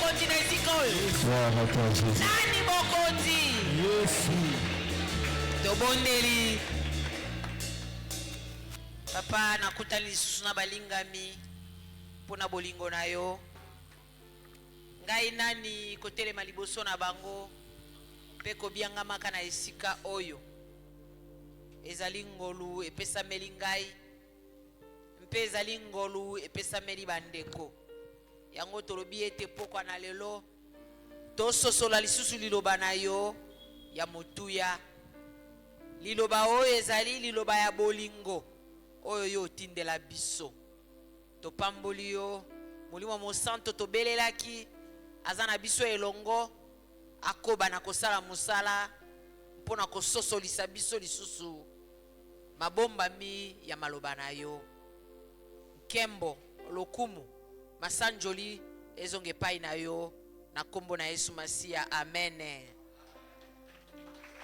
mokonzi na esika oyo? Gloire à toi, Jésus. Nani mokonzi? Yesu. Tobondeli. Papa nakutani lisusu na balingami mpona bolingo na yo. Ngai nani kotelema liboso na bango mpe kobiangamaka na esika oyo ezali ngolu epesameli ngai mpe ezali ngolu epesameli bandeko. Yango tolobi ete pokwa na lelo tososola lisusu liloba na yo ya motuya. Liloba oyo ezali liloba ya bolingo oyo yo otindela biso. Topamboli yo Molimo Mosanto tobelelaki aza na biso elongo akoba na kosala mosala mpona kososolisa biso lisusu mabombami ya maloba na yo. Nkembo lokumu masanjoli ezonge epai na yo na kombo na Yesu Masiya, amen.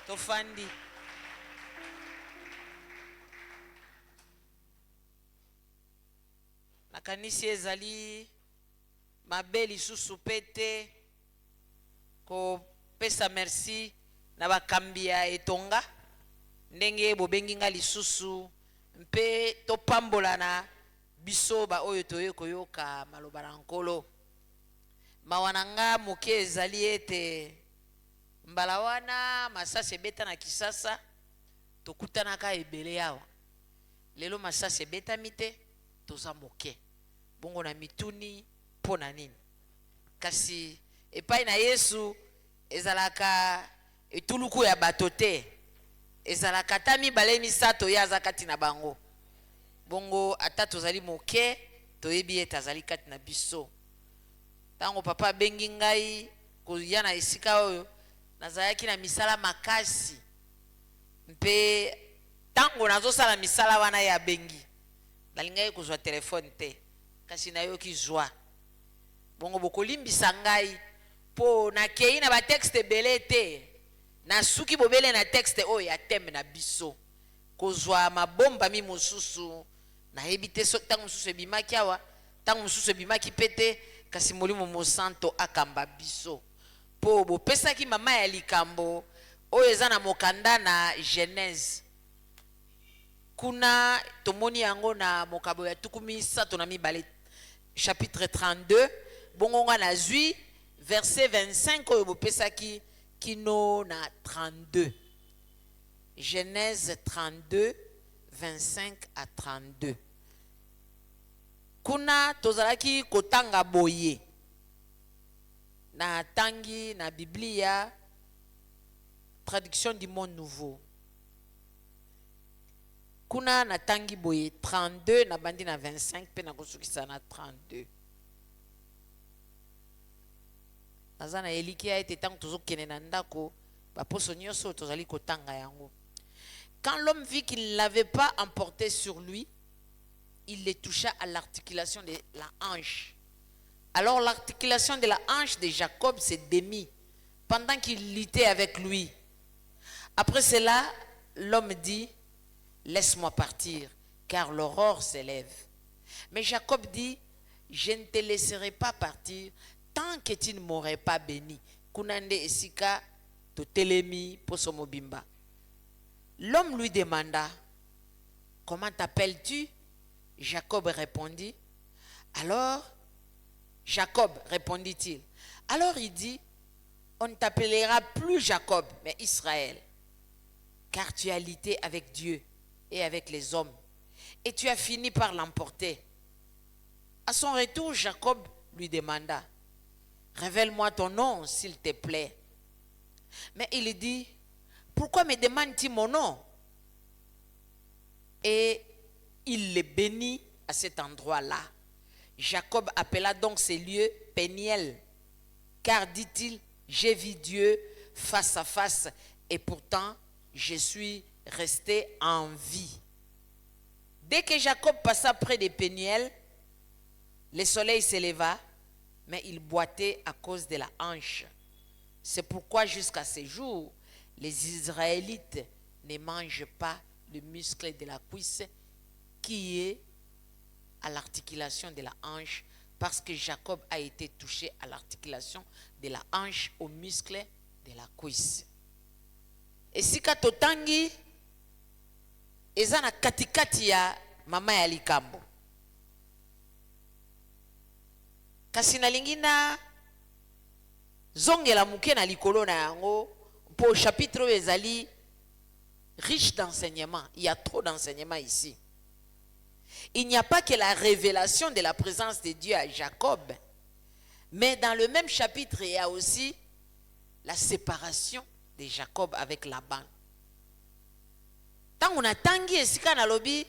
Tofandi. Nakanisi ezali mabe lisusu pete ko pesa merci na bakambi ya etonga ndenge bobengi nga lisusu mpe topambolana biso ba oyo toye koyoka maloba na nkolo. Mawana nga moke ezali ete mbala wana masasi ebeta na Kisasa tokutanaka ebele awa. Lelo masasi ebetami te toza moke bongo na mituni pona nini. Kasi epai na Yesu ezalaka etuluku ya bato te, ezalaka ta mibale misato ye aza kati na bango. Bongo ata tozali moke toyebi ete azali kati na biso. Tango papa abengi ngai koya na esika oyo nazalaki na misala makasi mpe tango nazosala misala wana ye abengi nalingai kozwa telefone te kasi nayoki zwa. Bongo bokolimbisa ngai po nakei na batexte ebele te nasuki bobele na texte oyo ya teme na biso kozwa mabombami mosusu nayebi te ntango mosusu ebimaki awa ntango mosusu ebimaki pete kasi Molimo Mosanto akamba biso po bopesaki mama ya likambo oyo eza na mokanda na Genèse. Kuna tomoni yango na mokabo ya tukumi sato na mibale chapitre 32 bongo nga na zwi verset 25 oyo bopesaki kino na 32. Genèse 32 25 à 32. Kuna tozalaki kotanga boye na tangi na Biblia traduction du monde nouveau. Kuna na tangi boye 32 na bandi na 25 pe na kosukisa na 32. Nazana eliki ya ete tango tozokene na ndako baposo nyonso tozali kotanga yango. Quand l'homme vit qu'il ne l'avait pas emporté sur lui, il le toucha à l'articulation de la hanche. Alors l'articulation de la hanche de Jacob se démit pendant qu'il luttait avec lui. Après cela, l'homme dit: laisse-moi partir, car l'aurore s'élève. Mais Jacob dit: je ne te laisserai pas partir tant que tu ne m'aurais pas béni. Kunande esika to telemi posomo bimba. L'homme lui demanda: comment t'appelles-tu? Jacob répondit. Alors, Jacob répondit-il. Alors il dit: on ne t'appellera plus Jacob, mais Israël, car tu as lutté avec Dieu et avec les hommes, et tu as fini par l'emporter. À son retour, Jacob lui demanda: révèle-moi ton nom, s'il te plaît. Mais il dit: pourquoi me demandes-tu mon nom? Et il le bénit à cet endroit-là. Jacob appela donc ces lieux Péniel, car dit-il: j'ai vu Dieu face à face, et pourtant je suis resté en vie. Dès que Jacob passa près de Péniel, le soleil s'éleva, mais il boitait à cause de la hanche. C'est pourquoi jusqu'à ce jour, les Israélites ne mangent pas le muscle de la cuisse qui est à l'articulation de la hanche, Parce que Jacob a été touché à l'articulation de la hanche, au muscle de la cuisse. Et si katotangi, ezana katikati ya mama ya likambo. Kasi na lingina zongela muke na likolo na yango pour chapitre ezali riche d'enseignements. Il y a trop d'enseignements ici. Il n'y a pas que la révélation de la présence de Dieu à Jacob, mais dans le même chapitre, il y a aussi la séparation de Jacob avec Laban. Tant on a tangi esika na lobi,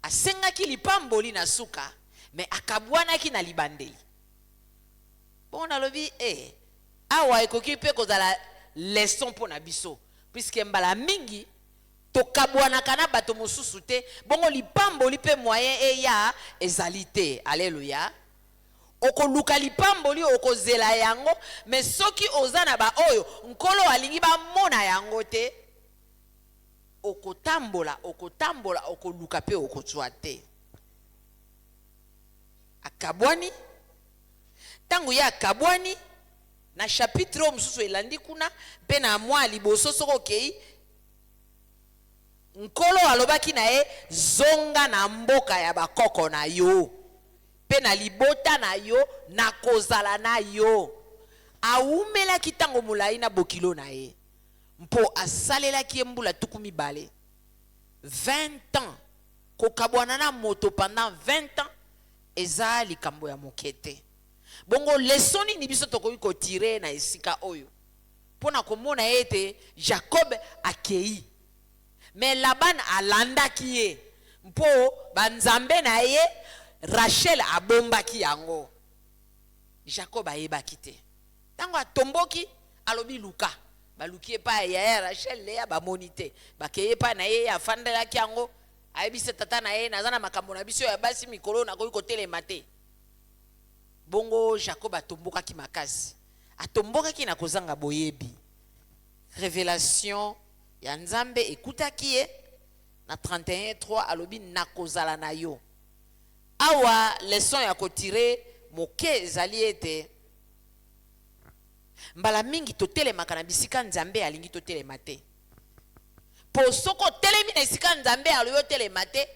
asengaki lipamboli na suka, mais akabwanaki na libandeli. Bon na lobi, awa ekoki pe kozala leçon pour na biso, puisque mbala mingi tokabwanaka na bato mosusu te, bongo lipamboli pe moyen eya ezali te. Alléluia. Okoluka lipamboli okozela yango, mais soki oza na ba oyo nkolo alingi ba mona yango te, okotambola okoluka pe okotswa te. Akabwani tangu ya akabwani na chapitre mosusu elandi kuna pe na mwa liboso soko kei nkolo alobaki na ye zonga na mboka ya bakoko na yo pe na libota na yo na kozala na yo. Aumelaki tango mulai na bokilo na ye mpo asalelaki mbula tuku mibale 20 ans. Kokabwana na moto pendant 20 ans eza likambo ya mokete. Bongo lesoni ni biso tokoki kotire na esika oyo pona komona ete Jacob akei, mais Laban alandaki ye mpo banzambe na ye Rachel abombaki yango. Jacob ayebaki te. Tango atomboki alobi luka baluki pa ya Rachel le abamoni te, bakeye pa na ye afandelaki yango, ayebise tata na ye nazana makambo na biso ya basi mikolo na koyi kotelema te. Bongo Jacob atombokaki makasi, atombokaki na kozanga boyebi. Révélation ya Nzambe ekutaki ye na 31:3 alobi nakozala na yo. Awa leçon ya kotire moke ezali ete mbala mingi totelemaka na bisika Nzambe alingi totelema te. Po soko telemi na esika Nzambe aloyo telema te,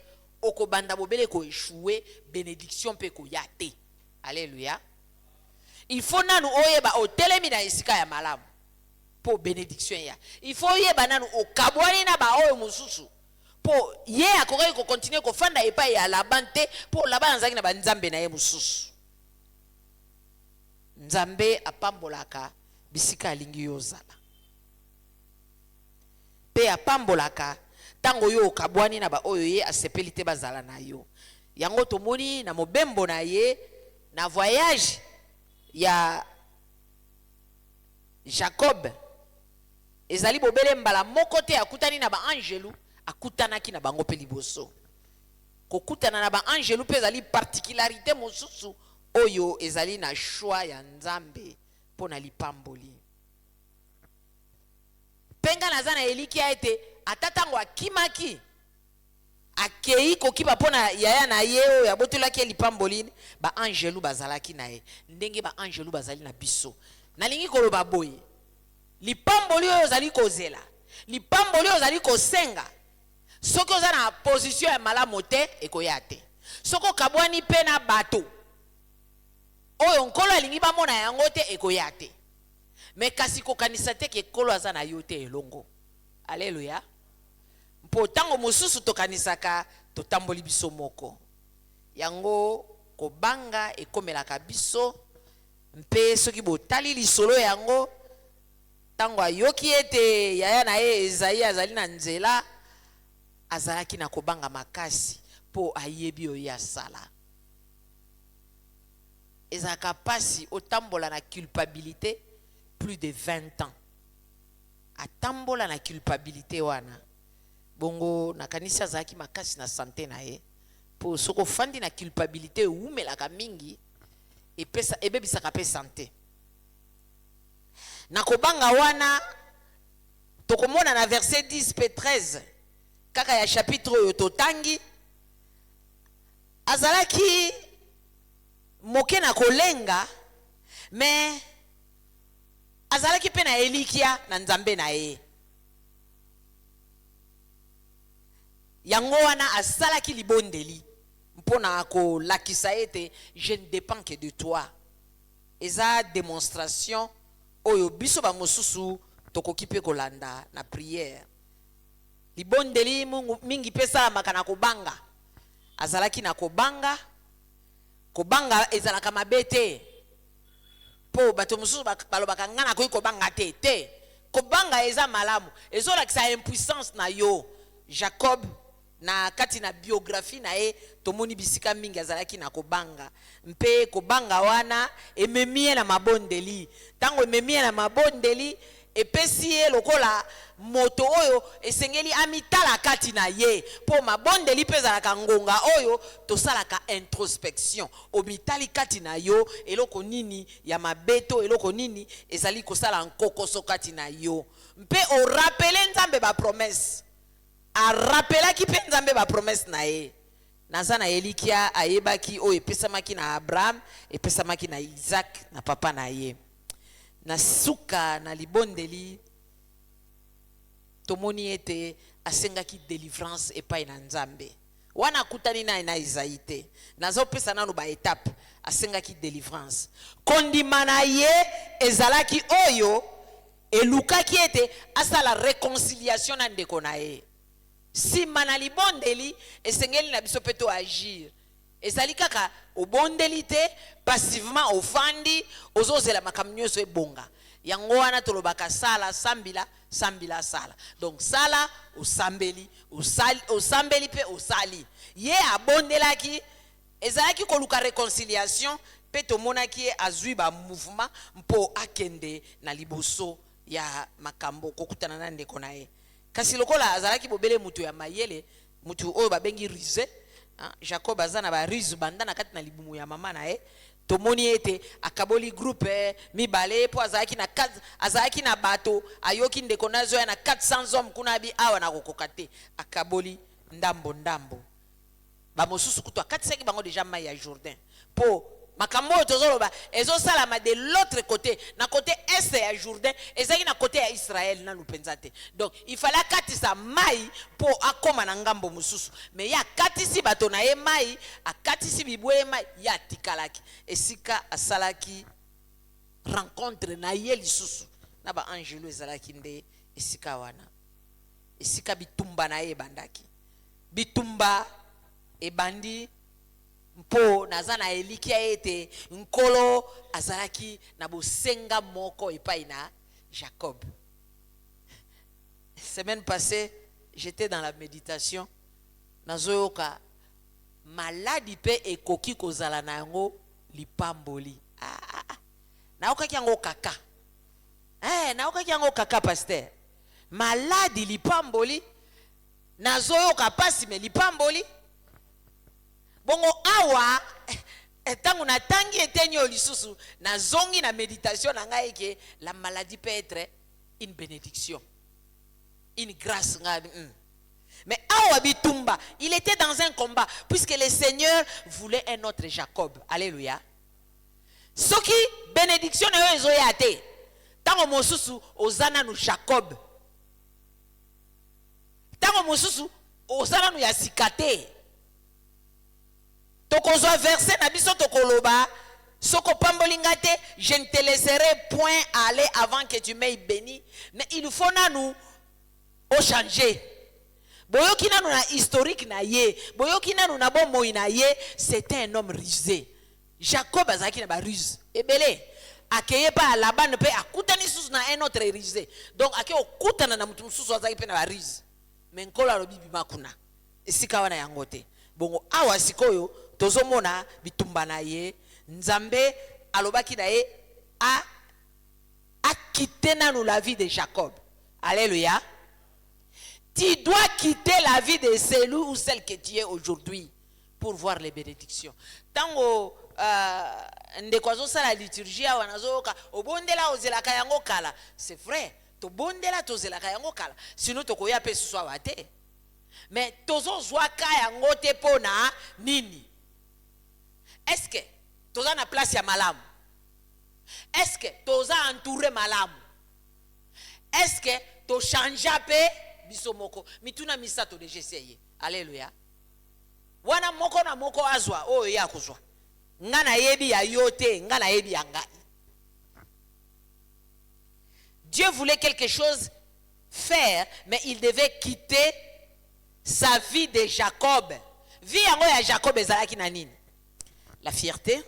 okobanda bobele ko échouer, bénédiction pe ko ya te. Alléluia. Il faut nanu oyeba o telemi na esika ya malamu po bénédiction ya. Il faut oyeba nanu o kabwani na ba oyo mususu po ye akoki ko continuer ko fanda epa ya Laban te, po Laban azaki na ba Nzambe na ye mususu. Nzambe apambolaka bisika alingi yozala. Pe apambolaka tango yo kabwani na ba oyo ye asepeli te bazala na yo. Yango tomoni na mobembo na ye na voyage ya Jacob ezali bobele mbala moko te akutani na ba angelu, akutanaki na bango pe liboso. Kokutana na ba angelu pe ezali particularité mosusu oyo ezali na choix ya Nzambe pona lipamboli. Penga nazana eliki ete atatango akimaki akei kokiba pona yaya na ye oyo abotolaki lipamboli, ba angelu bazalaki na ye ndenge ba angelu bazali na biso. Nalingi koloba boye lipamboli oyo zali kozela, lipamboli oyo zali kosenga, soko oza na position ya malamu te ekoya te. Soko kabwani pe na bato oyo nkolo alingi bamona yango te ekoya te. Mais kasi kokanisa te ke kolo aza na yo te elongo. Alléluia. Mpo tango mosusu tokanisaka totamboli biso moko. Yango kobanga ekomelaka biso, mpe soki botali lisolo yango tango ayoki ete yaya na ye Ezayi azali na nzela, azalaki na kobanga makasi po ayebi oyo asala. Ezaka pasi otambola na culpabilité plus de 20 ans. Atambola na culpabilité wana. Bongo nakanisi azalaki makasi na santé na ye. Po soko fandi na culpabilité umelaka mingi epesa ebebisaka pe santé. Na kobanga wana tokomona na verset 10 pe 13 kaka ya chapitre oyo totangi azalaki moke na kolenga mais azalaki pe na elikia na nzambe na ye yango wana asalaki libondeli mpona kolakisa ete je ne dépends que de toi. Eza démonstration oyo biso ba mosusu tokoki pe kolanda na prière. Libondeli mingi pesa makana kobanga. Azalaki na kobanga. Kobanga ezalaka mabete. Po bato mosusu balobaka ngana koyi kobanga te. Kobanga eza malamu. Ezolakisa impuissance na yo. Jacob na kati na biographie na ye tomoni bisika mingi azalaki na kobanga mpe kobanga wana ememie na mabondeli tango ememie na mabondeli epesi ye lokola moto oyo esengeli amitala kati na ye po mabondeli mpe ezalaka ngonga oyo tosalaka introspection omitali kati na yo eloko nini ya mabeto eloko nini ezali kosala nkokoso kati na yo mpe orapele nzambe ba promesse a rappelaki pe nzambe ba promesse na ye naza na elikia ayebaki oyo epesamaki na Abraham epesamaki na Isaac na papa na ye na suka na libondeli tomoni ete asengaki délivrance epai na nzambe wana kutani na Isaïe te nazopesa nanu ba étape asengaki délivrance kondima na ye ezalaki oyo elukaki ete asala réconciliation na ndeko na ye sima na libondeli esengeli na biso pe to agir ezali kaka obondeli te passivement ofandi ozozela makambo nyonso ebonga yango wana tolobaka sala sambila sala donc sala osambeli osambeli pe osali ye abondelaki ezalaki koluka réconciliation pe tomonaki ye azwi ba mouvement mpo akende na liboso ya makambo kokutana na ndeko na ye kasi lokola azalaki bobele mutu ya mayele mutu oyo babengi rize Jacob azana ba rize banda na kati na libumu ya mama na ye tomoni ete akaboli groupe mibale po azalaki na bato ayoki ndeko nazo ya na 400 hommes kuna bi awa na kokokate akaboli ndambo ba mosusu kutu akatisaki bango déjà mai ya Jourdain po makambo tozoloba ezosalama de l'autre côté na côté est ya Jourdain ezaki na côté ya Israël na lupenzate donc il fallait katisa mai po akoma na ngambo mususu mais ya katisi bato na ye mai akatisi bibwe mai ya tikalaki esika asalaki rencontre na ye lisusu na ba angelo ezalaki nde esika wana esika bitumba na ye bandaki bitumba ebandi mpo naza na elikia ete nkolo azalaki na bosenga moko epai na Jacob. Semaine passée j'étais dans la méditation nazoyoka maladi pe ekoki kozala na yango lipamboli naokaki yango kaka naokaki yango kaka pasteur maladi lipamboli nazoyoka pasi me lipamboli bongo awa etango na tangi etenyo lisusu na zongi na méditation na ngai ke la maladie peut être une bénédiction une grâce mais awa bitumba il était dans un combat puisque le Seigneur voulait un autre Jacob. Alléluia. Soki bénédiction na yo ezoya te tango mosusu ozana nu Jacob tango mosusu ozana nu ya sikate tokozwa verset na biso tokoloba soko pambolinga te je ne te laisserai point aller avant que tu m'aies béni mais il faut nanu o changer boyoki nanu na historique na ye boyoki nanu na bomoi na ye c'était un homme rusé Jacob azaki na ba ruse ebele akeye pa Laban pe akutani susu na un autre rusé donc ake okutana na mutu susu azaki pe na ba ruse mais nkola lobibi makuna esika wana yango te bongo awa sikoyo tozomona bitumba na ye nzambe alobaki na ye a quitté nanu la vie de Jacob. Alléluia. Tu dois quitter la vie de celui ou celle que tu es aujourd'hui pour voir les bénédictions. Tango ndekwazo sala liturgie wanazoka obondela ozelaka yango kala. C'est vrai. To bondela tozelaka yango kala. Sinon tokoya pe suswa wate. Mais tozo zwaka yango te pona nini. Est-ce que toza na place ya malamu? Est-ce que toza entouré malamu? Est-ce que to change pe biso moko? Mituna misato de jeseye. Alléluia. Wana moko na moko azwa oyo ya kuzwa. Nga na yebi ya yote, nga na yebi ya ngai. Dieu voulait quelque chose faire, mais il devait quitter sa vie de Jacob. Vie yango ya Jacob ezalaki na nini? La fierté,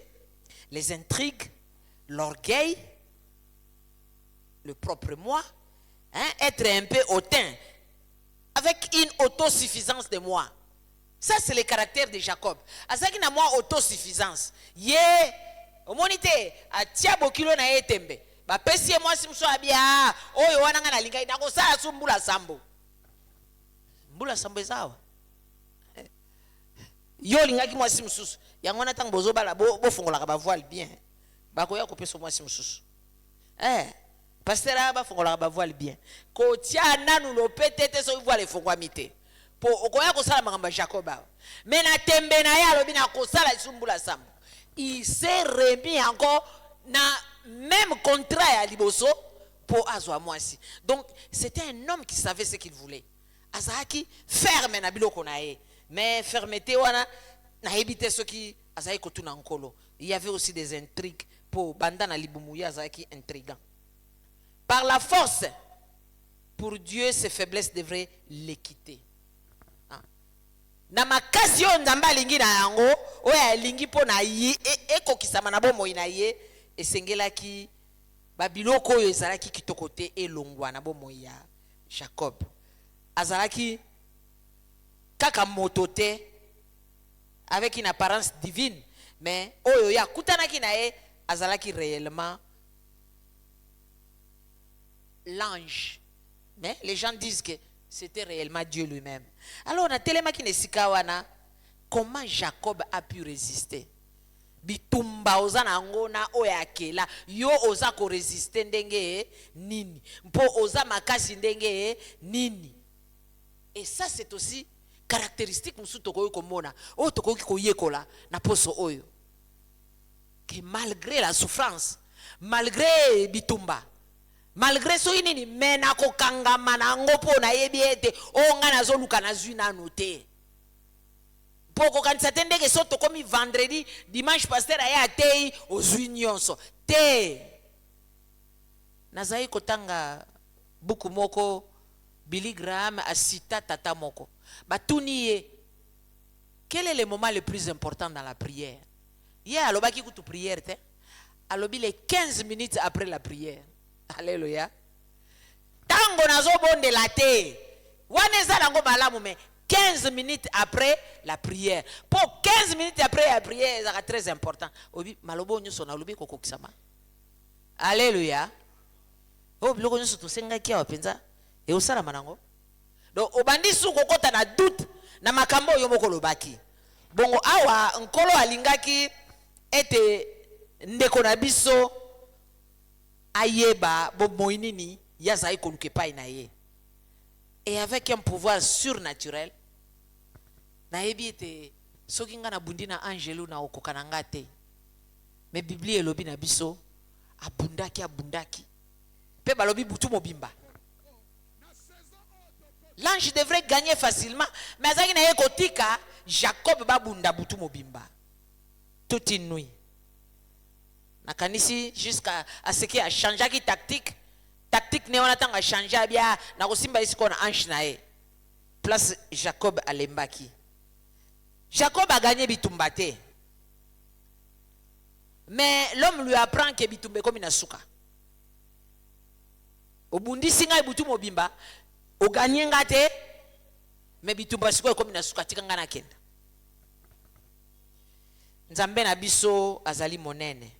les intrigues, l'orgueil, le propre moi, hein, être un peu hautain, avec une autosuffisance de moi. Ça, c'est le caractère de Jacob. Azaki na moi autosuffisance. Ye, omonite, atia bokilo na ye tembe. Ba pesi moi simso abia, oyo wana nga na lingai na kosala su mbula sambo. Mbula sambo ezawa. Yo lingaki moi simsusu. Yango na tang bozo bala bo fongola ba voile bien. Ba ko ya ko peso moi simsusu. Pasteur aba fongola ba voile bien. Ko tia nanu lo petete so voile fongwa mite. Po okoya kosala makamba Jacob. Mais na tembe na ya lobi na kosala sumbula sambo. Il s'est remis encore na même contrat à liboso pour azwa mwasi. Donc c'était un homme qui savait ce qu'il voulait. Azaki ferme na biloko na ye. Mais fermeté wana na ebite soki azaki kotuna nkolo. Il y avait aussi des intrigues pour banda na libumuya azaki intrigant. Par la force, pour Dieu ses faiblesses devraient les quitter. Na makasi yo nzamba lingi na yango oya lingi po na ye ekokisama na bomo ina ye esengelaki babiloko oyo ezalaki kitoko te elongwa na bomo ya Jacob. Azalaki kaka moto te avec une apparence divine, mais oyo ya kutanaki na ye azalaki réellement l'ange. Mais les gens disent que c'était réellement Dieu lui-même. Alors, on a tellement qui ne sikawana, comment Jacob a pu résister? Bitumba ozana ngona oyakela yo oza ko résister ndenge nini mpo oza makasi ndenge nini. Et ça c'est aussi caractéristique musu tokoyo komona o tokoki koyekola na poso oyo que malgré la souffrance, malgré bitumba, malgré so nini mena ko kangama na ngopo na yebiete o ngana zo luka na zwi na note. Poko kanisa tende ke soto komi vendredi, dimanche pasteur aya tei ozwi nyonso. Te. Nazai kotanga buku moko Billy Graham asita tata moko. Batuni ye. Quel est le moment le plus important dans la prière? Ye alobaki kutu prière te. Alobi les 15 minutes après la prière. Alléluia. Tango nazo bonde la te. Waneza lango malamu me 15 minutes après la prière. Pour 15 minutes après la prière, c'est très important. Obi malobo nyuso na lobi koko kisama. Alléluia. Oh biloko nyuso to senga kia wapenza. E osala manango. Donc obandi su kokota na doute na makambo yo moko lobaki. Bongo awa nkolo alingaki ete ndeko na biso ayeba bo moinini yazai koluke pa na ye. Et avec un pouvoir surnaturel, naebi ete soki nga na bundi na angelu na okokana nga te. Mais Biblia elobi na biso abundaki. Pe balobi butu mobimba. L'ange devrait gagner facilement, mais azaki na ye kotika Jacob babunda butu mobimba. Toute une nuit. Nakanisi jusqu'à ce qu'il a changé qui tactique. Tactique ne wana tanga changer bia na kosimba isiko na ange na ye. Place Jacob alembaki. Jacob a gagné bitumbate. Mais l'homme lui apprend que bitumbe comme na suka. Obundi singa butu mobimba, o gagné ngate, mais bitumba siko comme na suka tikanga na kenda. Nzambe na biso azali monene.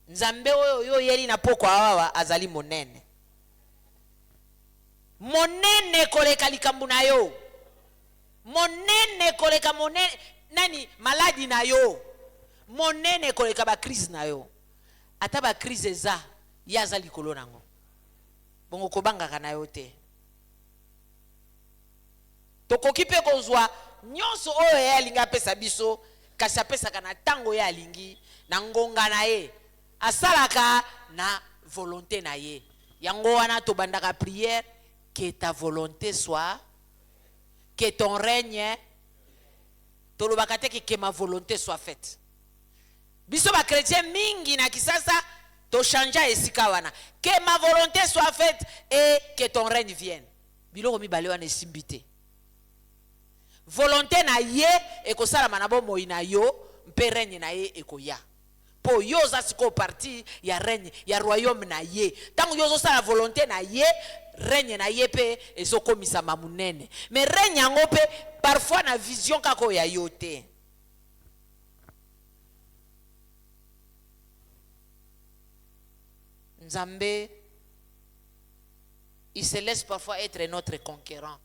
Nzambe oyo yeli na poko awa azali monene. Monene koleka likambu na yo. Monene koleka monene nani maladi na yo. Monene koleka ba crise na yo. Ata ba crise eza yaza likolo nango. Bongo kobanga kana yo te. Tokoki pe kozwa nyonso oyo yalinga pesa biso kasi apesaka na tango ye alingi na ngonga na ye asalaka na volonté na ye yango wana tobandaka prière que ta volonté soit que ton règne tolobaka te que ma volonté soit faite biso ba chrétien mingi na kisasa to chanja esika wana que ma volonté soit faite et que ton règne vienne biloko mibale wana esimbi te volonté na ye ekosalama na bomoi na yo mpe règne na ye ekoya po yo oza sikoyo parti ya règne ya royaume na ye ntango yo ozosala volonté na ye règne na ye mpe ezokomisama monene mais règne yango mpe parfois na vision kaka oyo ya yo te Nzambe il se laisse parfois être notre conquérant.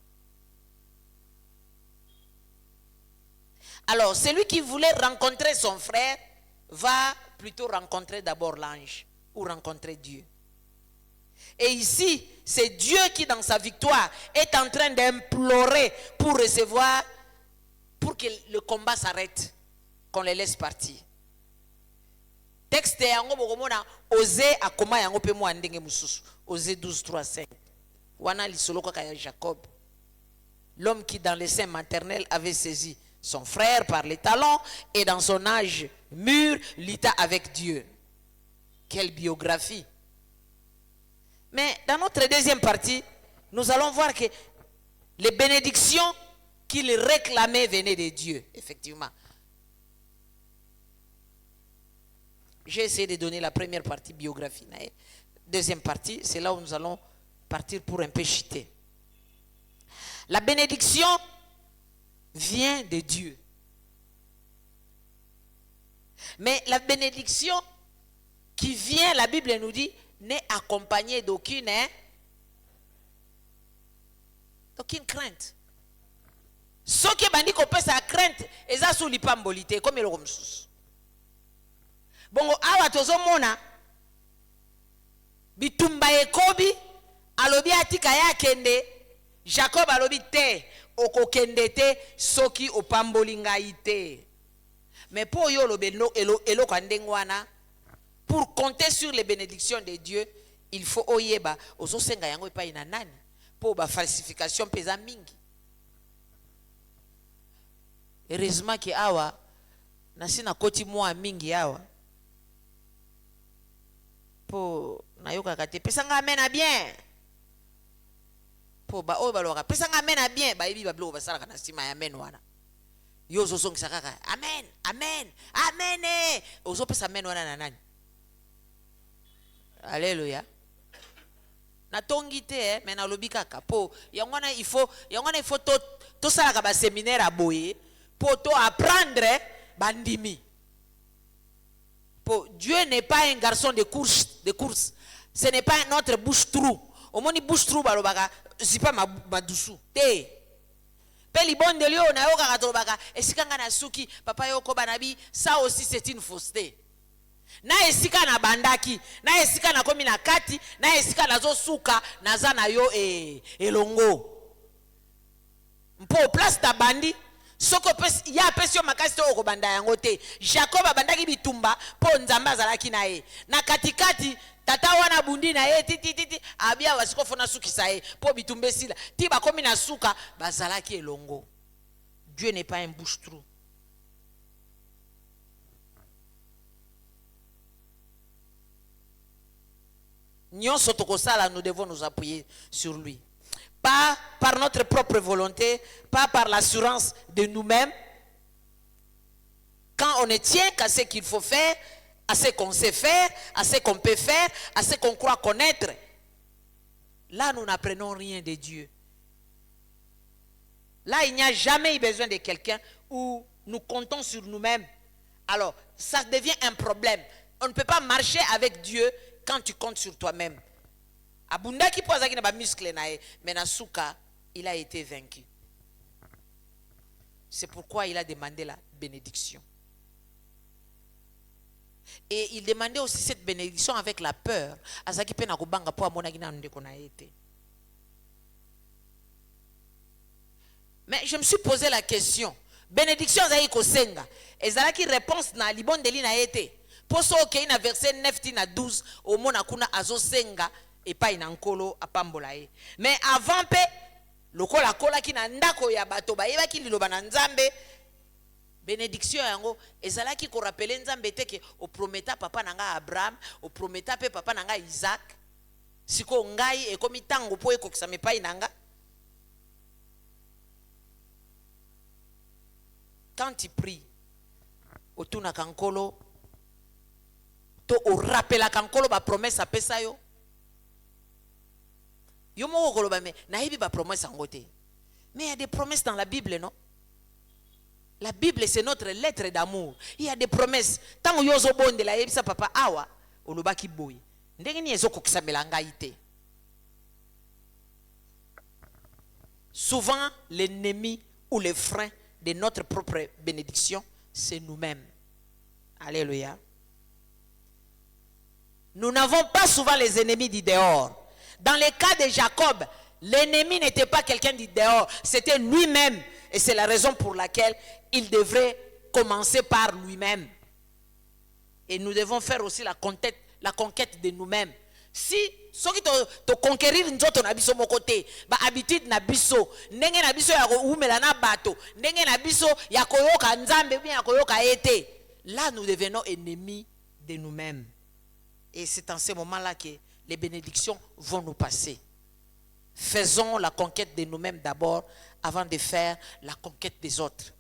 Alors, celui qui voulait rencontrer son frère va plutôt rencontrer d'abord l'ange ou rencontrer Dieu. Et ici, c'est Dieu qui, dans sa victoire, est en train d'implorer pour recevoir, pour que le combat s'arrête, qu'on les laisse partir. Texte yango bokomona Osée akoma yango pe mo andenge mususu. Osée 12, 3, 5. Wana lisolo kaka ya Jacob. L'homme qui dans les seins maternels avait saisi son frère par les talons et dans son âge mûr lutta avec Dieu. Quelle biographie. Mais dans notre deuxième partie, nous allons voir que les bénédictions qu'il réclamait venaient de Dieu, effectivement. J'ai essayé de donner la première partie biographie. Deuxième partie, c'est là où nous allons partir pour un peu chiter. La bénédiction vient de Dieu. Mais la bénédiction qui vient, la Bible nous dit, n'est accompagnée d'aucune crainte. Ce qui est bandit qu'on peut sa crainte, et ça sous l'ipambolité, comme il romsus. Bon, awa tozo mona, bitumba ekobi, alobi atika ya kende, Jacob alobi te, oko kende te, soki opamboli ngai te. Mais pour yo elo kandengwana, pour compter sur les bénédictions de Dieu, il faut oyeba, ozo senga yango epa ina nani, pour ba falsification pesa mingi. Heureusement que awa, nasina koti mwa mingi awa, po nayoka kate pesa nga amena bien po ba o ba loka pesa nga amena bien ba ibi ba blo ba sala kana sima ya amen wana yo zo song sakaka amen amen amen ozo pesa amen wana na nani alléluia na tongi te mais na lobi kaka po yangwana il faut to sala ka ba séminaire aboye po to apprendre bandimi. Dieu n'est pas un garçon de course. Ce n'est pas notre bouche-trou. Au moins, bouche-trou, c'est pas ma doussou. Te. Peli bon de lion, na yoka katobaka. Esikanga na suki, papa yoko banabi, ça aussi c'est une fausseté. Na esika na bandaki, na esika na komi na kati, na esika na zo suka, na za na yo elongo. Mpo place ta bandi, soko ya pesio makasi to okobanda yango te. Jacob abandaki bitumba po nzambe azalaki na ye. Na katikati tata wana bundi na ye titi abia wasiko fona sukisa ye po bitumbe sila. Ti bakomi na suka bazalaki elongo. Dieu n'est pas un bouche-trou. Nyonso tokosala, nous devons nous appuyer sur lui. Pas par notre propre volonté, pas par l'assurance de nous-mêmes. Quand on ne tient qu'à ce qu'il faut faire, à ce qu'on sait faire, à ce qu'on peut faire, à ce qu'on croit connaître, là nous n'apprenons rien de Dieu. Là il n'y a jamais eu besoin de quelqu'un où nous comptons sur nous-mêmes. Alors ça devient un problème. On ne peut pas marcher avec Dieu quand tu comptes sur toi-même. Abundaki pozaki na ba muscle na ye, mais na suka il a été vaincu. C'est pourquoi il a demandé la bénédiction. Et il demandait aussi cette bénédiction avec la peur. Azaki pe na kobanga po amona kina ndeko na été. Mais je me suis posé la question, bénédiction ezali kosenga ezalaki réponse na libondeli na ye te mpo so okei na verset 9 ti na 12 omona kuna azosenga epai na nkolo apambola ye mais avant mpe lokola akolaki na ndako ya bato bayebaki liloba na nzambe bénédiction yango ezalaki korapele nzambe te ke oprometa papa na ngai Abraham oprometa mpe papa na ngai Isaac siko ngai ekomi ntango mpo ekokisama epai na nga. Quand tu pries otunaka nkolo to orapelaka nkolo bapromese apesa yo yo moko koloba me nayebi bapromese yango te mais il y a des promesses dans la Bible, non? La Bible c'est notre lettre d'amour. Il y a des promesses tango yo ozobondela yebisa papa awa olobaki boye ndenge ni ezokokisamela ngai te. Souvent l'ennemi ou le frein de notre propre bénédiction, c'est nous-mêmes. Alléluia. Nous n'avons pas souvent les ennemis du dehors. Dans le cas de Jacob, l'ennemi n'était pas quelqu'un du dehors, c'était lui-même. Et c'est la raison pour laquelle il devrait commencer par lui-même. Et nous devons faire aussi la conquête de nous-mêmes. Si soki to conquérir nzoto na biso moko te ba habitude na biso ndenge na biso ya koumela na bato ndenge na biso ya koyoka nzambe bien ya koyoka ete, là nous devenons ennemis de nous-mêmes. Et c'est en ce moment-là que les bénédictions vont nous passer. Faisons la conquête de nous-mêmes d'abord avant de faire la conquête des autres.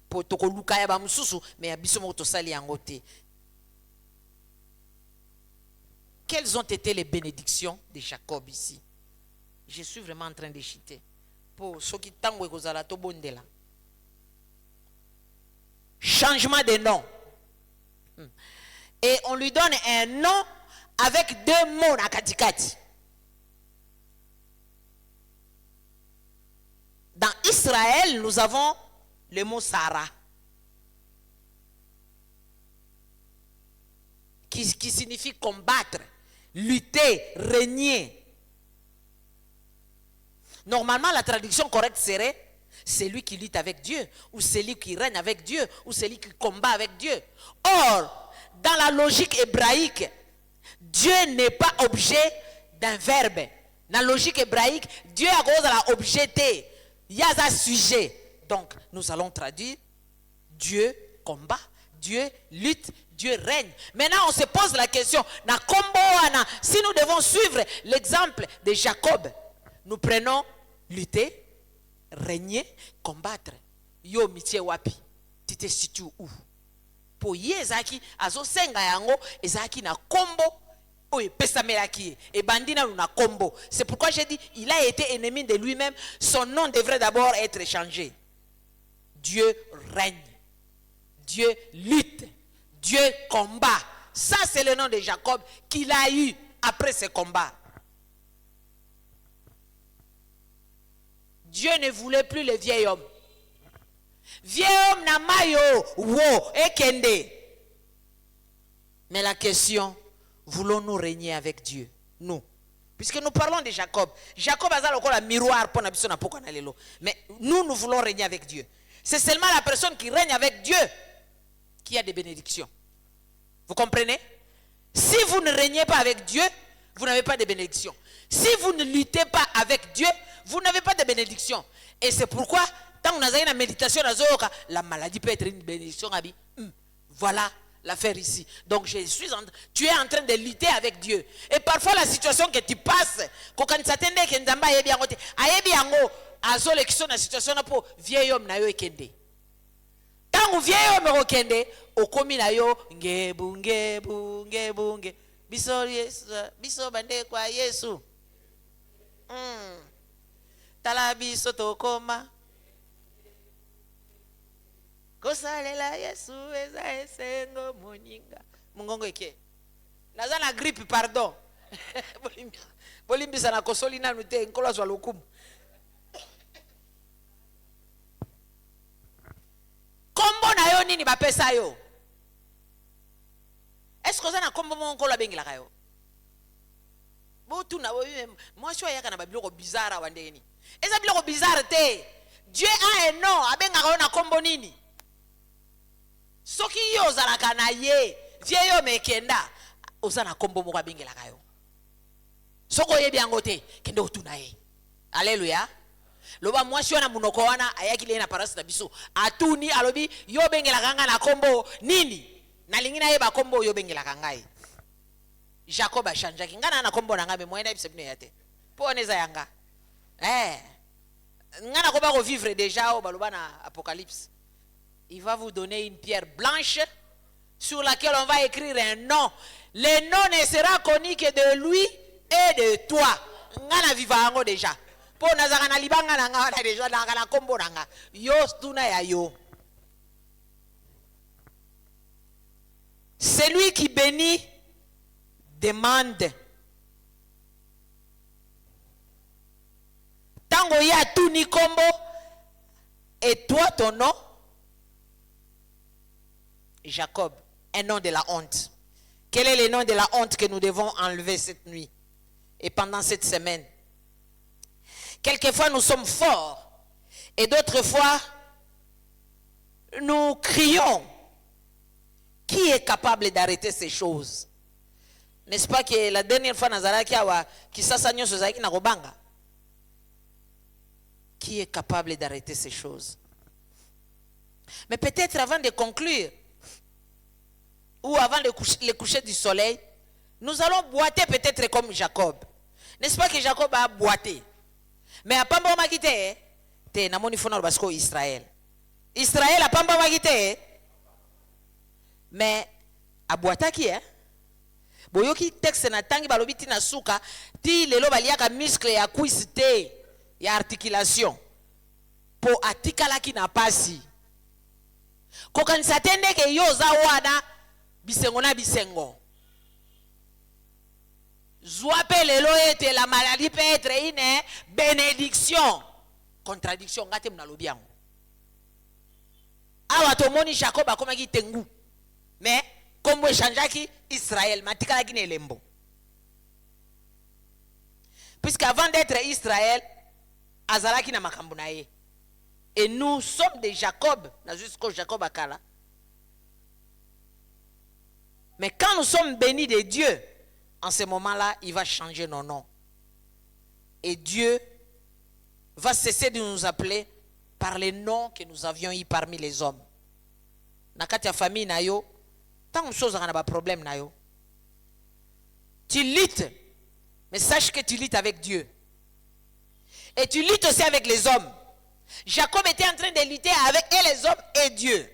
Po to koluka ya ba mususu mais ya biso moko to sali yango te. Quelles ont été les bénédictions de Jacob ici? Je suis vraiment en train de chiter. Pour ceux qui tango ekozala to bondela. Changement de nom. Et on lui donne un nom avec deux mots na katikati. Dans Israël, nous avons le mot Sarah. Qui signifie combattre, lutter, régner. Normalement, la traduction correcte serait celui qui lutte avec Dieu, ou celui qui règne avec Dieu, ou celui qui combat avec Dieu. Or, dans la logique hébraïque, Dieu n'est pas objet d'un verbe. Dans la logique hébraïque, Dieu a cause à la objecté. Il y a un sujet. Donc, nous allons traduire Dieu combat, Dieu lutte, Dieu règne. Maintenant, on se pose la question, si nous devons suivre l'exemple de Jacob, nous prenons lutter, régner, combattre. Yo mitie wapi, tu te situes où? Pour yezaki, azo senga yango, ezaki na kombo, oye pesamelaki, et bandina na kombo. C'est pourquoi j'ai dit, il a été ennemi de lui-même, son nom devrait d'abord être changé. Dieu règne, Dieu lutte, Dieu combat. Ça, c'est le nom de Jacob qu'il a eu après ce combat. Dieu ne voulait plus le vieil homme. Vieil homme n'a mayo, wo, ekende. Mais la question, voulons-nous régner avec Dieu? Nous. Puisque nous parlons de Jacob. Jacob a encore un miroir pour n'abisso na poko na lelo. Mais nous voulons régner avec Dieu. C'est seulement la personne qui règne avec Dieu qui a des bénédictions. Vous comprenez? Si vous ne régnez pas avec Dieu, vous n'avez pas de bénédictions. Si vous ne luttez pas avec Dieu, vous n'avez pas de bénédictions. Et c'est pourquoi, quand on a une méditation, la maladie peut être une bénédiction. Voilà l'affaire ici. Donc tu es en train de lutter avec Dieu. Et parfois la situation que tu passes, quand tu t'attendais que Nzamba ayebi yango te, ayebi yango azo lekison na situation na po vieil homme na yo ekende. Tangu vieil homme okende, okomi na yo ngebunge. Biso Yesu, biso bande kwa Yesu. Tala biso tokoma. Kosalela Yesu eza esengo moninga. Mungongo eke. Naza na grippe, pardon. Bolimbisa na kosoli nanu te nkolo zwa lokumu. Kombo na yo nini bapesa yo? Est-ce que ça na kombo mon nkolo abengilaka yo? Bo tuna moi je yaka na babiloko bizarre wandeni. Eza biloko bizarre te. Dieu a un nom, abengaka na kombo nini. Soki yo ozalaka na ye, vie yo mekenda, oza na kombo moko abengelaka yo. Soko yebi yango te, kende otuna ye. Alléluia. Loba mwasi wana munoko wana ayaki le na parasi na biso. Atuni alobi yo bengelaka nga na kombo nini? Na lingi na yeba kombo yo bengelaka ngai. Jacob a changé. Ngana na kombo na nga me moyena ibise bino yate. Po oneza yanga. Ngana ko ba revivre déjà au baloba na Apocalypse. Il va vous donner une pierre blanche sur laquelle on va écrire un nom. Le nom ne sera connu que de lui et de toi. Ngana viva yango déjà. Po nazaka na libanga na nga na déjà na kombo na nga. Yo tuna ya yo. Celui qui bénit demande. Tango ya tuni kombo. Et toi ton nom? Jacob, un nom de la honte. Quel est le nom de la honte que nous devons enlever cette nuit et pendant cette semaine? Quelquefois nous sommes forts et d'autres fois nous crions. Qui est capable d'arrêter ces choses? N'est-ce pas que la dernière fois Nazaraki awa kisasa nyoso zaki na kobanga? Qui est capable d'arrêter ces choses? Mais peut-être avant de conclure, ou avant le coucher du soleil, nous allons boiter peut-être comme Jacob. N'est-ce pas que Jacob a boité? Mais à Pamba Makite, te namoni fona basko Israël. Israël a Pamba Makite. Mais a boita qui est? Boyoki texte na tangi balobi tina suka ti lelo baliaka muscle ya cuisse te ya articulation. Po atikala ki na pasi. Kokanisa tende ke yoza wana bisengo na bisengo. Zwape lelo ete la maladie peut être une bénédiction. Contradiction ngate mnalobi yango. Awa tomoni Jacob akomaki tengu. Mais kombo echangeaki Israël matikalaki ne lembo. Puisqu'avant d'être Israël, azalaki na makambo na ye. Et nous sommes des Jacob, jusqu'au Jacob akala. Mais quand nous sommes bénis de Dieu, en ce moment-là, il va changer nos noms. Et Dieu va cesser de nous appeler par les noms que nous avions eu parmi les hommes. Nakati ya famille na yo, tant de choses ont problème na yo. Tu luttes, mais sache que tu luttes avec Dieu. Et tu luttes aussi avec les hommes. Jacob était en train de lutter avec les hommes et Dieu.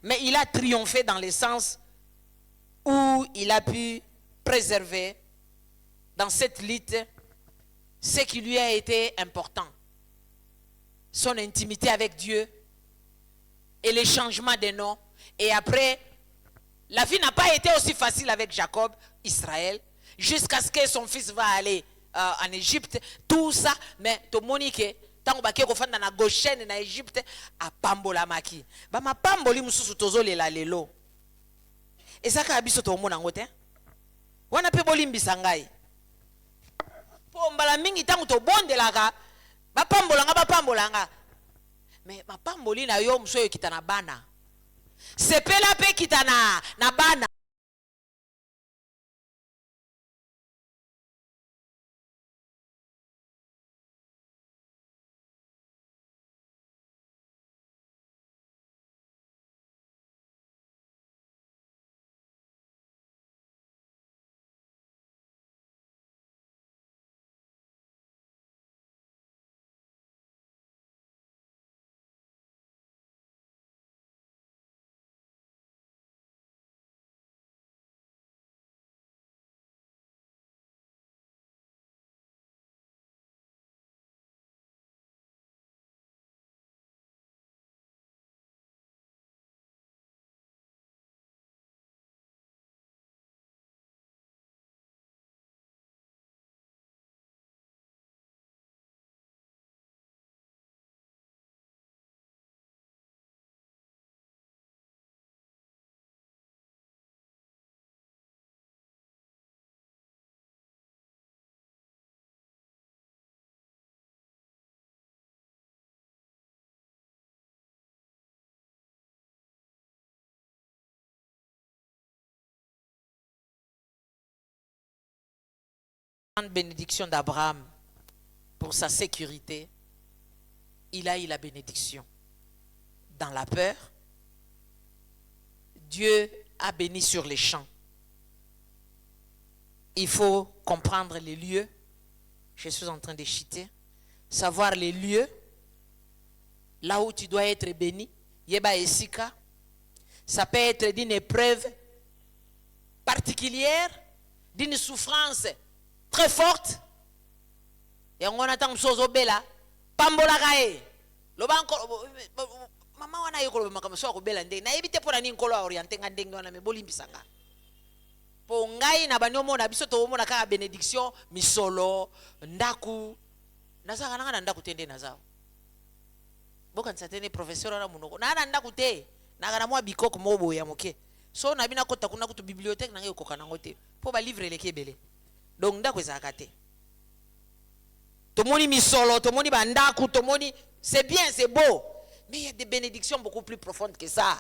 Mais il a triomphé dans le sens où il a pu préserver dans cette lutte ce qui lui a été important. Son intimité avec Dieu et les changements de noms. Et après, la vie n'a pas été aussi facile avec Jacob, Israël, jusqu'à ce que son fils va aller en Égypte. Tout ça, mais to monique, tant que ko fanda na Goshen na Égypte, a pambola maki. Ba ma pamboli mususu tozole la lelo. Et ça ka biso to mona ngote. Wana pe bolimbisa ngai. Po mbala mingi tangu to bondelaka, ba pambola nga. Mais ma pamboli na yo mso yo kitana bana. Sepela pe kitana na bana. bénédiction d'Abraham pour sa sécurité, il a eu la bénédiction. Dans la peur, Dieu a béni sur les champs. Il faut comprendre les lieux. Je suis en train de chuter. Savoir les lieux là où tu dois être béni. Yeba esika. Ça peut être d'une épreuve particulière, d'une souffrance très forte. Et on attend chose au bela. Pambola gae. Maman wana yoko makama so ko bela ndenge. Na ebite pona ni nkolo orienté ngandenge wana me bolimbisanga. Po ngai na banyomo na biso to mona ka bénédiction misolo ndaku. Nazaka nanga ndaku tende nazao. Boka nsatene professeur wana munoko. Na ndaku te. Na kana mwa bikoko mobo ya moke. So na bina kota kuna kutu bibliothèque na ngai koka nango te. Po ba livre leke belé. Donc ndaku ezaka te. Tomoni misolo, tomoni bandaku, tomoni c'est bien, c'est beau. Mais il y a des bénédictions beaucoup plus profondes que ça.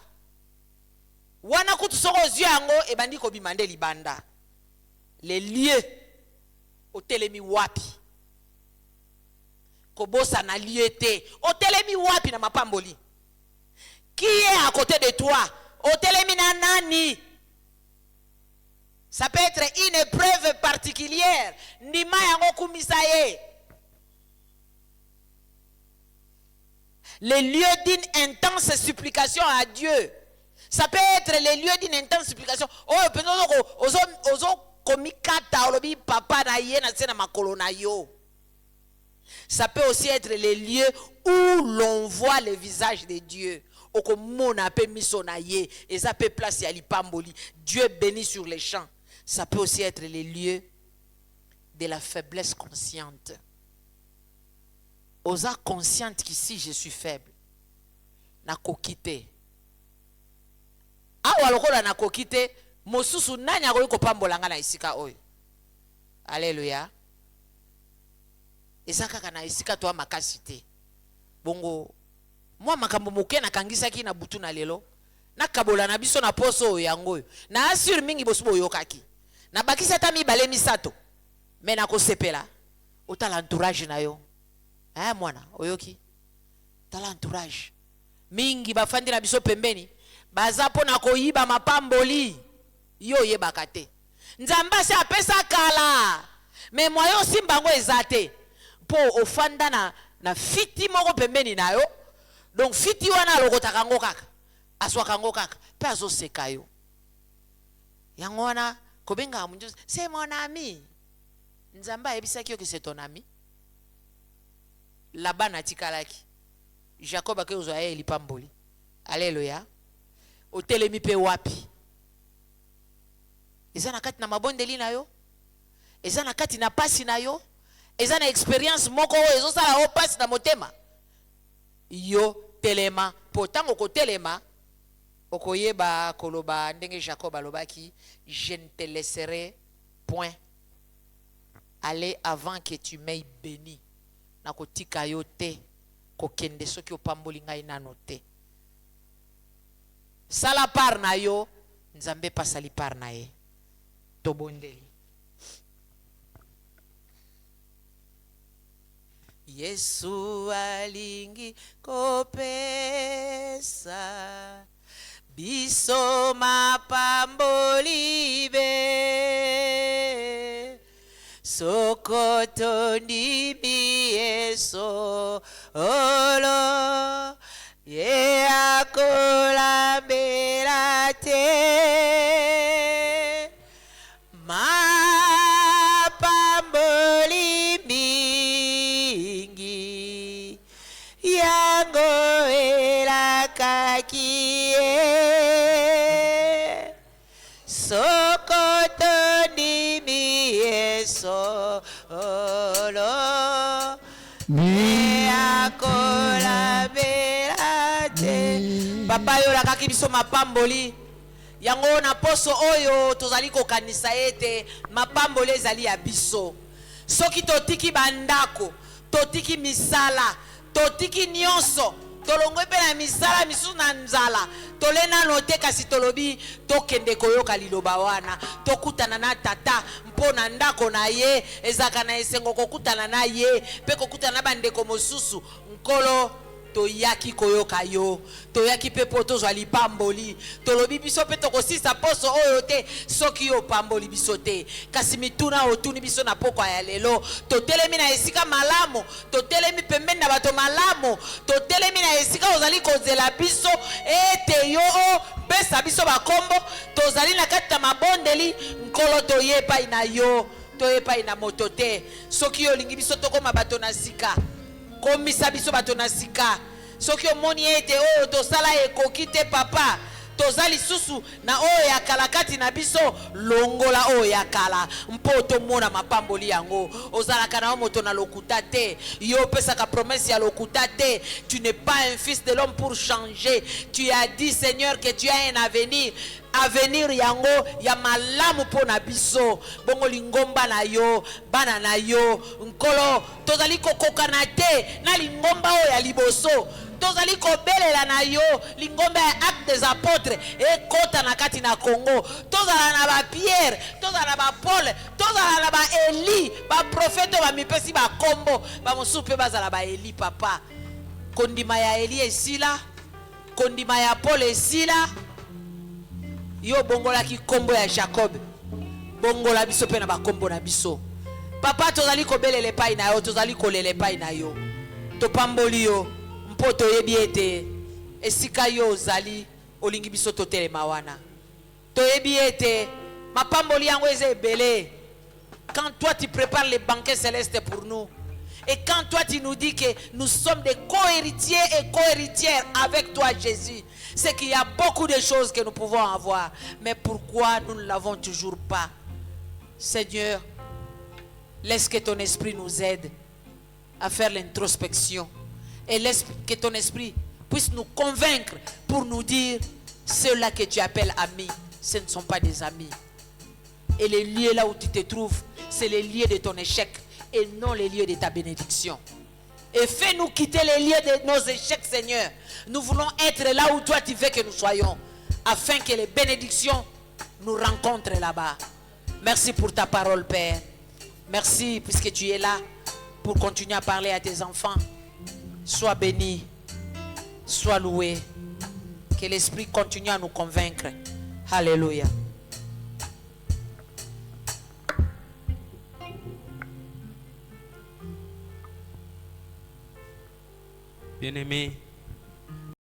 Wana kutu soko ziango e bandi ko bimande libanda. Les lieux au telemi wapi. Kobosa na lieu te. Au telemi wapi na mapamboli. Qui est à côté de toi? Au telemi na nani. Ça peut être une épreuve particulière. Nima yango kumisaye. Les lieux d'une intense supplication à Dieu. Ça peut être les lieux d'une intense supplication. Oh, ozo komikata olobi papa na ye na sena makolo na yo. Ça peut aussi être les lieux où l'on voit le visage de Dieu. Okomona pe miso na ye et ça peut placer à l'ipamboli. Dieu bénit sur les champs. Ça peut aussi être les lieux de la faiblesse consciente. Osa consciente qu'ici je suis faible. Na kokite. Awa lokola na kokite, mosusu nani akoyi kopambolanga na isika oyo. Alléluia. Eza kaka na isika to makasi te. Bongo moi makambo moke na kangisaki na butu na lelo. Na kabola na biso na poso oyo yango oyo. Na assure mingi bosu boyokaki. Na bakisa ta mibale misato. Me na kosepela. Otala entourage na yo. Mwana oyoki tala entourage mingi bafandi na biso pembeni baza pona koyiba mapamboli yo yebaka te nzamba se apesa kala me moyo simbango ezate po ofanda na fiti moko pembeni na yo donc fiti wana lokotaka ngo kaka aswaka ngo kaka pe azoseka yo yango wana kobenga munjo c'est mon ami nzamba yebisaki yo que c'est ton ami. Là-bas na tikalaki Jacob akezo aye lipamboli. Alléluia. Otelemi pe wapi. Eza na kati na mabondeli na yo. Eza na kati na pasi na yo. Eza na experience moko ezo sala o pasi na motema. Yo telema potango ko telema okoyeba koloba ndenge Jacob alobaki je ne te laisserai point aller avant que tu m'aies béni. Na kotika yo te kokende soki opamboli ngai nano te. Sala par na yo nzambe pasali par na ye. Tobondeli. Yesu alingi kopesa biso mapamboli be sokoto ndimi yeso olo ye akolambela te mapamboli mingi yango elakakie sokoto ndimi yeso olo ye akolambela te. Papa yo lakaki biso mapamboli yango na poso oyo tozali kokanisa ete mapamboli ezali ya biso. Soki totiki bandako, totiki misala, totiki nyonso, tolongwe pe na misala misu na nzala tolena note kasi tolobi tokende koyoka liloba wana tokutana na tata mpona ndako na ye ezaka na esengo kokutana na ye pe kokutana na bandeko mosusu nkolo toyaki koyoka yo toyaki pe po tozwa lipamboli tolobi biso pe tokosisa poso oyo te soki yo pamboli biso te kasi mituna otuni biso na poko ya lelo totelemi na esika malamu totelemi pembeni na bato malamu totelemi na esika ozali kozela biso ete yo pesa biso bakombo tozali na kati ya mabondeli nkolo toyepai na yo toyepai na moto te soki yo olingi biso tokoma bato na sika komisa biso bato na sika soki omoni ete oyo tosala ekoki te papa tozali susu na oyo ya kala kati na biso longola oyo ya kala mpo tomona mapamboli yango ozalaka na moto na lokuta te yo pesaka promesse ya lokuta te tu n'es pas un fils de l'homme pour changer tu as dit Seigneur que tu as un avenir yango ya malamu po na biso bongo lingomba na yo bana na yo nkolo tozali kokokana te na lingomba oyo ya liboso tozali kobelela na yo lingomba ya acte des apôtres ekota na kati na Congo tozala na ba Pierre tozala na ba Paul tozala na ba Eli ba prophète ba mipesi ba kombo ba mosusu pe bazala ba Eli papa kondima ya Eli esila kondima ya Paul esila yo bongolaki kombo ya Jacob bongola biso pe na ba kombo na biso papa tozali kobelela epai na yo tozali kolela epai na yo topamboli yo mpo toyebi ete esika yo ozali olingi biso totelema wana toyebi ete mapamboli yango eza ebele quand toi tu prépares les banquets célestes pour nous et quand toi tu nous dis que nous sommes des co-héritiers et co-héritières avec toi Jésus c'est qu'il y a beaucoup de choses que nous pouvons avoir mais pourquoi nous ne l'avons toujours pas Seigneur laisse que ton esprit nous aide à faire l'introspection et laisse que ton esprit puisse nous convaincre pour nous dire ceux-là que tu appelles amis, ce ne sont pas des amis. Et les lieux là où tu te trouves, c'est les lieux de ton échec et non les lieux de ta bénédiction. Et fais-nous quitter les lieux de nos échecs, Seigneur. Nous voulons être là où toi tu veux que nous soyons, afin que les bénédictions nous rencontrent là-bas. Merci pour ta parole, Père. Merci puisque tu es là pour continuer à parler à tes enfants. Sois béni, sois loué. Que l'Esprit continue à nous convaincre. Alléluia. Bien-aimés,